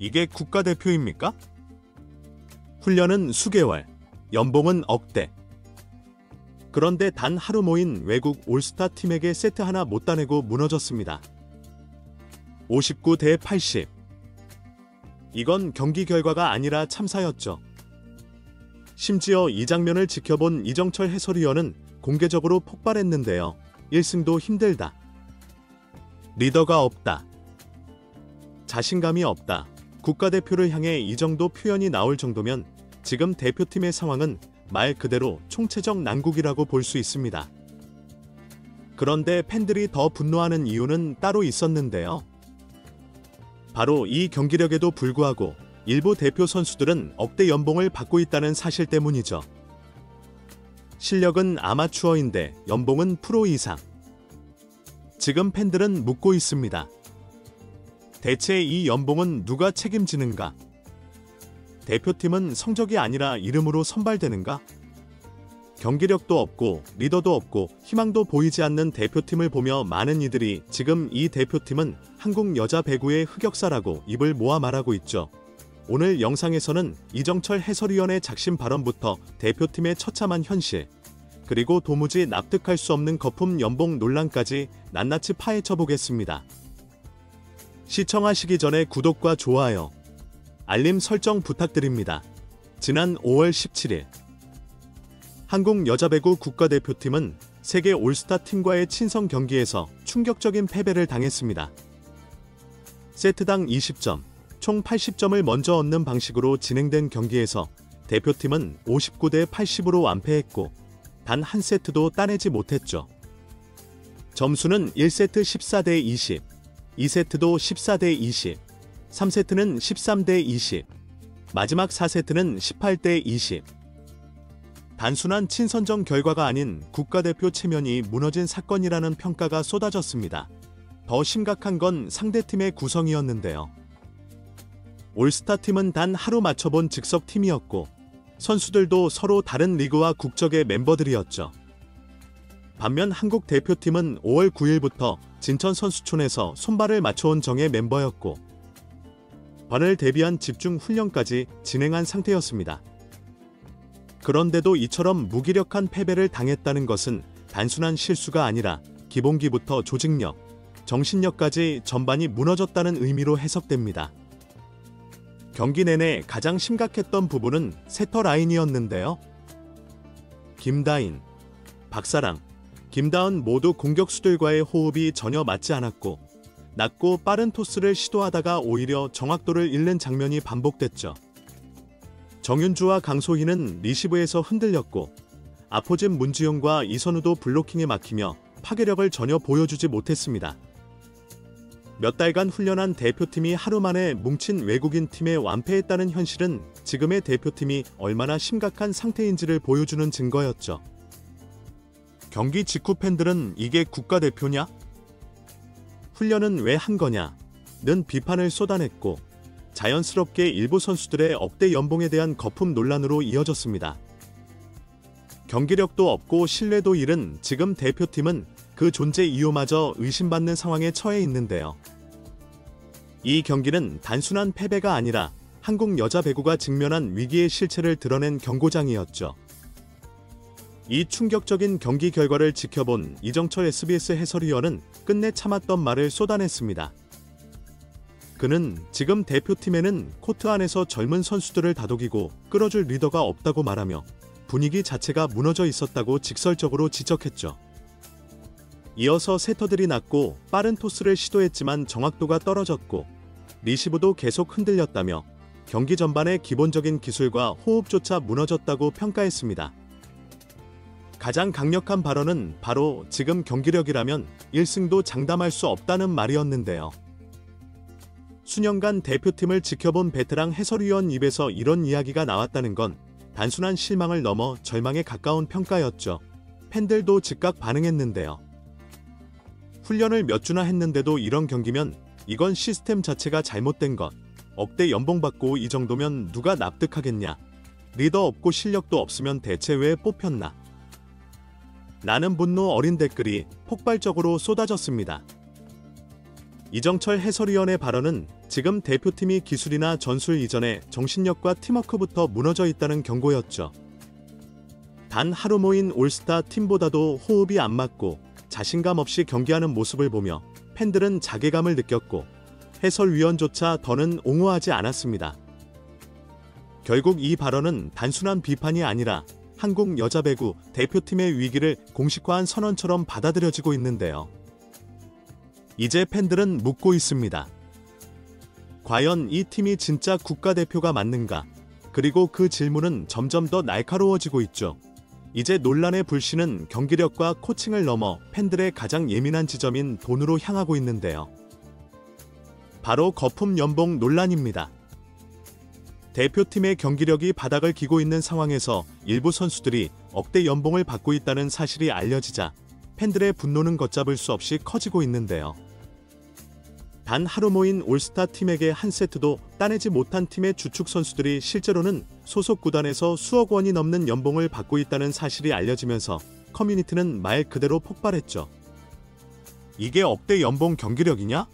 이게 국가대표입니까? 훈련은 수개월, 연봉은 억대. 그런데 단 하루 모인 외국 올스타 팀에게 세트 하나 못 따내고 무너졌습니다. 59대 80. 이건 경기 결과가 아니라 참사였죠. 심지어 이 장면을 지켜본 이정철 해설위원은 공개적으로 폭발했는데요. 1승도 힘들다. 리더가 없다. 자신감이 없다. 국가대표를 향해 이 정도 표현이 나올 정도면 지금 대표팀의 상황은 말 그대로 총체적 난국이라고 볼 수 있습니다. 그런데 팬들이 더 분노하는 이유는 따로 있었는데요. 바로 이 경기력에도 불구하고 일부 대표 선수들은 억대 연봉을 받고 있다는 사실 때문이죠. 실력은 아마추어인데 연봉은 프로 이상. 지금 팬들은 묻고 있습니다. 대체 이 연봉은 누가 책임지는가? 대표팀은 성적이 아니라 이름으로 선발되는가? 경기력도 없고 리더도 없고 희망도 보이지 않는 대표팀을 보며 많은 이들이 지금 이 대표팀은 한국 여자 배구의 흑역사라고 입을 모아 말하고 있죠. 오늘 영상에서는 이정철 해설위원의 작심 발언부터 대표팀의 처참한 현실, 그리고 도무지 납득할 수 없는 거품 연봉 논란까지 낱낱이 파헤쳐 보겠습니다. 시청하시기 전에 구독과 좋아요, 알림 설정 부탁드립니다. 지난 5월 17일 한국 여자배구 국가대표팀은 세계 올스타 팀과의 친선 경기에서 충격적인 패배를 당했습니다. 세트당 20점, 총 80점을 먼저 얻는 방식으로 진행된 경기에서 대표팀은 59대 80으로 완패했고 단 한 세트도 따내지 못했죠. 점수는 1세트 14대 20, 2세트도 14대 20, 3세트는 13대 20, 마지막 4세트는 18대 20. 단순한 친선전 결과가 아닌 국가대표 체면이 무너진 사건이라는 평가가 쏟아졌습니다. 더 심각한 건 상대팀의 구성이었는데요. 올스타 팀은 단 하루 맞춰본 즉석 팀이었고 선수들도 서로 다른 리그와 국적의 멤버들이었죠. 반면 한국 대표팀은 5월 9일부터 진천 선수촌에서 손발을 맞춰온 정예 멤버였고 반을 대비한 집중 훈련까지 진행한 상태였습니다. 그런데도 이처럼 무기력한 패배를 당했다는 것은 단순한 실수가 아니라 기본기부터 조직력, 정신력까지 전반이 무너졌다는 의미로 해석됩니다. 경기 내내 가장 심각했던 부분은 세터 라인이었는데요. 김다인, 박사랑, 김다은 모두 공격수들과의 호흡이 전혀 맞지 않았고 낮고 빠른 토스를 시도하다가 오히려 정확도를 잃는 장면이 반복됐죠. 정윤주와 강소희는 리시브에서 흔들렸고 아포진 문지용과 이선우도 블로킹에 막히며 파괴력을 전혀 보여주지 못했습니다. 몇 달간 훈련한 대표팀이 하루 만에 뭉친 외국인 팀에 완패했다는 현실은 지금의 대표팀이 얼마나 심각한 상태인지를 보여주는 증거였죠. 경기 직후 팬들은 이게 국가대표냐? 훈련은 왜 한 거냐? 는 비판을 쏟아냈고 자연스럽게 일부 선수들의 억대 연봉에 대한 거품 논란으로 이어졌습니다. 경기력도 없고 신뢰도 잃은 지금 대표팀은 그 존재 이유마저 의심받는 상황에 처해 있는데요. 이 경기는 단순한 패배가 아니라 한국 여자 배구가 직면한 위기의 실체를 드러낸 경고장이었죠. 이 충격적인 경기 결과를 지켜본 이정철 SBS 해설위원은 끝내 참았던 말을 쏟아냈습니다. 그는 지금 대표팀에는 코트 안에서 젊은 선수들을 다독이고 끌어줄 리더가 없다고 말하며 분위기 자체가 무너져 있었다고 직설적으로 지적했죠. 이어서 세터들이 낮고 빠른 토스를 시도했지만 정확도가 떨어졌고 리시브도 계속 흔들렸다며 경기 전반의 기본적인 기술과 호흡조차 무너졌다고 평가했습니다. 가장 강력한 발언은 바로 지금 경기력이라면 1승도 장담할 수 없다는 말이었는데요. 수년간 대표팀을 지켜본 베테랑 해설위원 입에서 이런 이야기가 나왔다는 건 단순한 실망을 넘어 절망에 가까운 평가였죠. 팬들도 즉각 반응했는데요. 훈련을 몇 주나 했는데도 이런 경기면 이건 시스템 자체가 잘못된 것. 억대 연봉 받고 이 정도면 누가 납득하겠냐. 리더 없고 실력도 없으면 대체 왜 뽑혔나. 라는 분노 어린 댓글이 폭발적으로 쏟아졌습니다. 이정철 해설위원의 발언은 지금 대표팀이 기술이나 전술 이전에 정신력과 팀워크부터 무너져 있다는 경고였죠. 단 하루 모인 올스타 팀보다도 호흡이 안 맞고 자신감 없이 경기하는 모습을 보며 팬들은 자괴감을 느꼈고 해설위원조차 더는 옹호하지 않았습니다. 결국 이 발언은 단순한 비판이 아니라 한국 여자 배구 대표팀의 위기를 공식화한 선언처럼 받아들여지고 있는데요. 이제 팬들은 묻고 있습니다. 과연 이 팀이 진짜 국가대표가 맞는가? 그리고 그 질문은 점점 더 날카로워지고 있죠. 이제 논란의 불씨는 경기력과 코칭을 넘어 팬들의 가장 예민한 지점인 돈으로 향하고 있는데요. 바로 거품 연봉 논란입니다. 대표팀의 경기력이 바닥을 기고 있는 상황에서 일부 선수들이 억대 연봉을 받고 있다는 사실이 알려지자 팬들의 분노는 걷잡을 수 없이 커지고 있는데요. 단 하루 모인 올스타 팀에게 한 세트도 따내지 못한 팀의 주축 선수들이 실제로는 소속 구단에서 수억 원이 넘는 연봉을 받고 있다는 사실이 알려지면서 커뮤니티는 말 그대로 폭발했죠. 이게 억대 연봉 경기력이냐?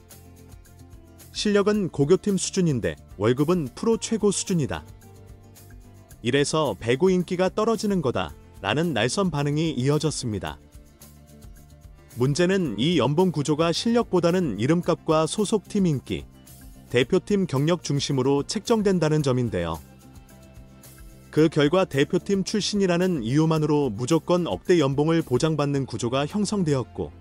실력은 고교팀 수준인데 월급은 프로 최고 수준이다. 이래서 배구 인기가 떨어지는 거다 라는 날선 반응이 이어졌습니다. 문제는 이 연봉 구조가 실력보다는 이름값과 소속팀 인기, 대표팀 경력 중심으로 책정된다는 점인데요. 그 결과 대표팀 출신이라는 이유만으로 무조건 억대 연봉을 보장받는 구조가 형성되었고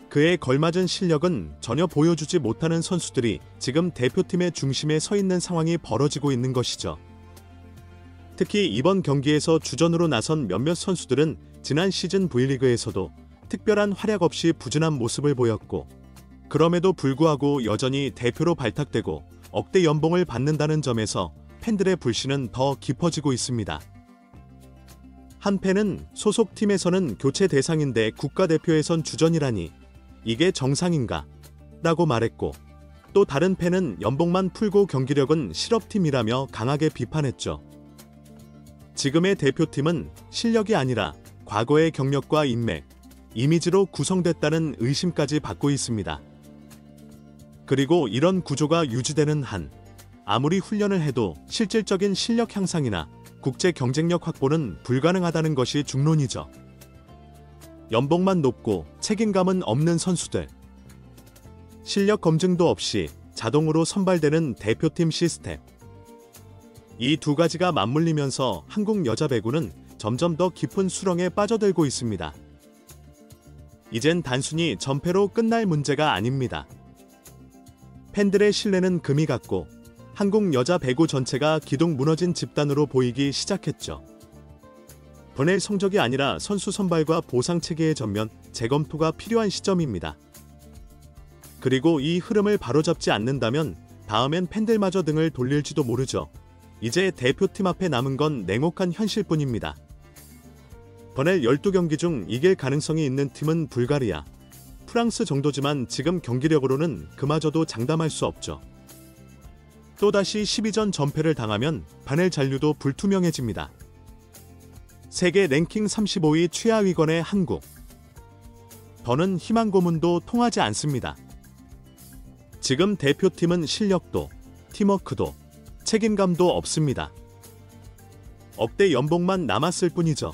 그에 걸맞은 실력은 전혀 보여주지 못하는 선수들이 지금 대표팀의 중심에 서 있는 상황이 벌어지고 있는 것이죠. 특히 이번 경기에서 주전으로 나선 몇몇 선수들은 지난 시즌 V리그에서도 특별한 활약 없이 부진한 모습을 보였고 그럼에도 불구하고 여전히 대표로 발탁되고 억대 연봉을 받는다는 점에서 팬들의 불신은 더 깊어지고 있습니다. 한 팬은 소속팀에서는 교체 대상인데 국가대표에선 주전이라니 이게 정상인가? 라고 말했고 또 다른 팬은 연봉만 풀고 경기력은 실업팀이라며 강하게 비판했죠. 지금의 대표팀은 실력이 아니라 과거의 경력과 인맥, 이미지로 구성됐다는 의심까지 받고 있습니다. 그리고 이런 구조가 유지되는 한 아무리 훈련을 해도 실질적인 실력 향상이나 국제 경쟁력 확보는 불가능하다는 것이 중론이죠. 연봉만 높고 책임감은 없는 선수들, 실력 검증도 없이 자동으로 선발되는 대표팀 시스템. 이 두 가지가 맞물리면서 한국 여자 배구는 점점 더 깊은 수렁에 빠져들고 있습니다. 이젠 단순히 전패로 끝날 문제가 아닙니다. 팬들의 신뢰는 금이 갔고 한국 여자 배구 전체가 기둥 무너진 집단으로 보이기 시작했죠. 보낼 성적이 아니라 선수 선발과 보상 체계의 전면 재검토가 필요한 시점입니다. 그리고 이 흐름을 바로잡지 않는다면 다음엔 팬들마저 등을 돌릴지도 모르죠. 이제 대표팀 앞에 남은 건 냉혹한 현실뿐입니다. 번el 12경기 중 이길 가능성이 있는 팀은 불가리아, 프랑스 정도지만 지금 경기력으로는 그마저도 장담할 수 없죠. 또다시 12전 전패를 당하면 바넬 잔류도 불투명해집니다. 세계 랭킹 35위 최하위권의 한국. 더는 희망 고문도 통하지 않습니다. 지금 대표팀은 실력도, 팀워크도, 책임감도 없습니다. 억대 연봉만 남았을 뿐이죠.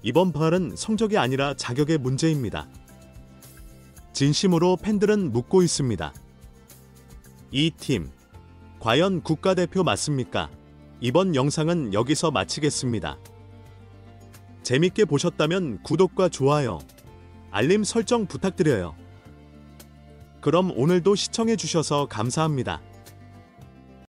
이번 발은 성적이 아니라 자격의 문제입니다. 진심으로 팬들은 묻고 있습니다. 이 팀, 과연 국가대표 맞습니까? 이번 영상은 여기서 마치겠습니다. 재밌게 보셨다면 구독과 좋아요, 알림 설정 부탁드려요. 그럼 오늘도 시청해주셔서 감사합니다.